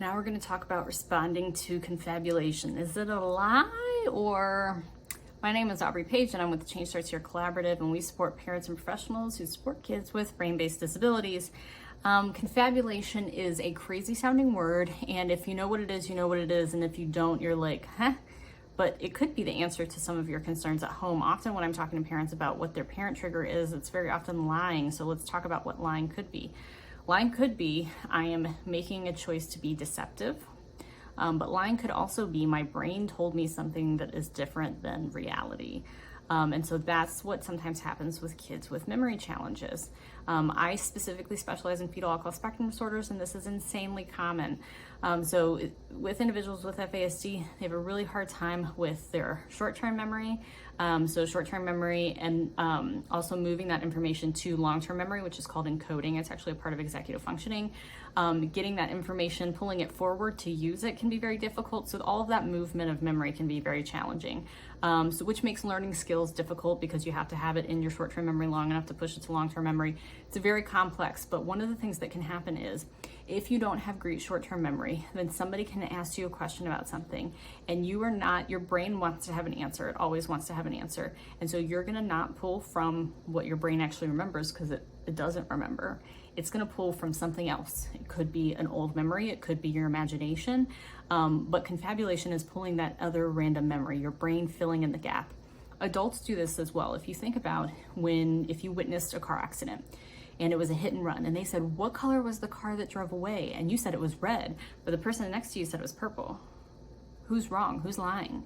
Now we're going to talk about responding to confabulation. Is it a lie or... My name is Aubrey Page and I'm with the Change Starts Here Collaborative, and we support parents and professionals who support kids with brain-based disabilities. Confabulation is a crazy sounding word, and if you know what it is, you know what it is, and if you don't, you're like, huh? But it could be the answer to some of your concerns at home. Often when I'm talking to parents about what their parent trigger is, it's very often lying. So let's talk about what lying could be. Lying could be, I am making a choice to be deceptive. But lying could also be, my brain told me something that is different than reality. And so that's what sometimes happens with kids with memory challenges. I specifically specialize in fetal alcohol spectrum disorders, and this is insanely common. With individuals with FASD, they have a really hard time with their short-term memory. So short-term memory and also moving that information to long-term memory, which is called encoding. It's actually a part of executive functioning. Getting that information, pulling it forward to use it can be very difficult. So all of that movement of memory can be very challenging. Which makes learning skills difficult because you have to have it in your short-term memory long enough to push it to long-term memory. It's very complex, but one of the things that can happen is if you don't have great short-term memory, then somebody can ask you a question about something and your brain wants to have an answer. It always wants to have an answer. And so you're gonna not pull from what your brain actually remembers because it doesn't remember. It's gonna pull from something else. It could be an old memory, it could be your imagination, but confabulation is pulling that other random memory, your brain filling in the gap. Adults do this as well. If you think about if you witnessed a car accident and it was a hit and run and they said, what color was the car that drove away? And you said it was red, but the person next to you said it was purple. Who's wrong? Who's lying?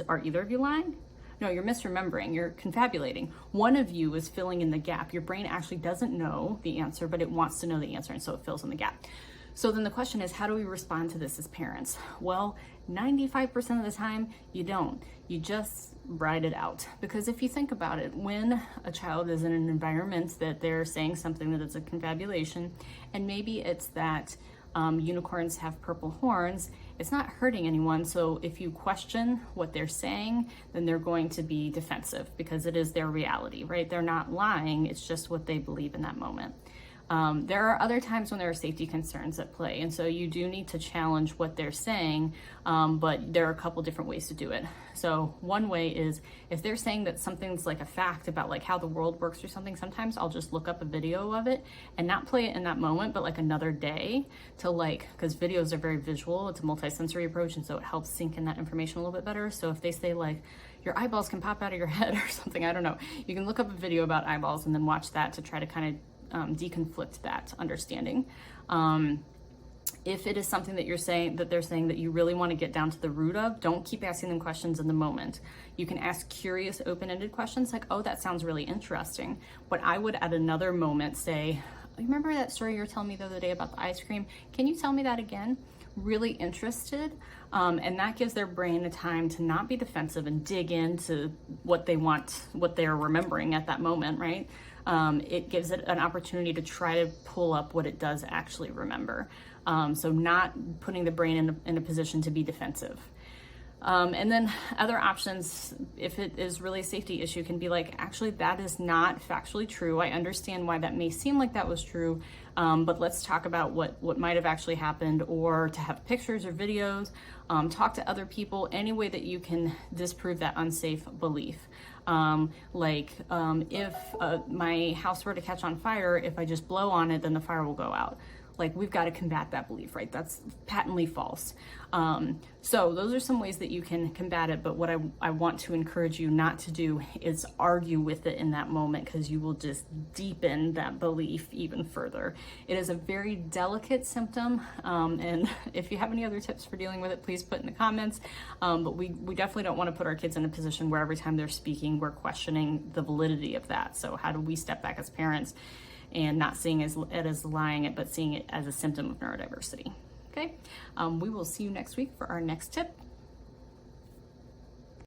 Are either of you lying? No, you're misremembering, you're confabulating. One of you is filling in the gap. Your brain actually doesn't know the answer, but it wants to know the answer, and so it fills in the gap. So then the question is, how do we respond to this as parents? Well, 95% of the time, you don't. You just ride it out. Because if you think about it, when a child is in an environment that they're saying something that is a confabulation, and maybe it's that unicorns have purple horns, it's not hurting anyone. So if you question what they're saying, then they're going to be defensive because it is their reality, right? They're not lying, it's just what they believe in that moment. There are other times when there are safety concerns at play, and so you do need to challenge what they're saying, but there are a couple different ways to do it. So one way is if they're saying that something's like a fact about like how the world works or something, sometimes I'll just look up a video of it and not play it in that moment, but like another day to because videos are very visual, it's a multisensory approach, and so it helps sink in that information a little bit better. So if they say like, your eyeballs can pop out of your head or something, I don't know, you can look up a video about eyeballs and then watch that to try to kind of deconflict that understanding. If it is something that they're saying that you really want to get down to the root of, don't keep asking them questions in the moment. You can ask curious, open-ended questions like, oh, that sounds really interesting. But I would at another moment say, remember that story you were telling me the other day about the ice cream? Can you tell me that again? Really interested. And that gives their brain the time to not be defensive and dig into what they want, what they're remembering at that moment, right? It gives it an opportunity to try to pull up what it does actually remember. So not putting the brain in a position to be defensive. And then other options, if it is really a safety issue, can be like, actually, that is not factually true. I understand why that may seem like that was true, but let's talk about what might have actually happened, or to have pictures or videos, talk to other people, any way that you can disprove that unsafe belief. If my house were to catch on fire, if I just blow on it, then the fire will go out. Like, we've got to combat that belief, right? That's patently false. So those are some ways that you can combat it, but what I want to encourage you not to do is argue with it in that moment, because you will just deepen that belief even further. It is a very delicate symptom, and if you have any other tips for dealing with it, please put in the comments. But we definitely don't want to put our kids in a position where every time they're speaking, we're questioning the validity of that. So how do we step back as parents and not seeing it as lying, but seeing it as a symptom of neurodiversity? Okay, we will see you next week for our next tip.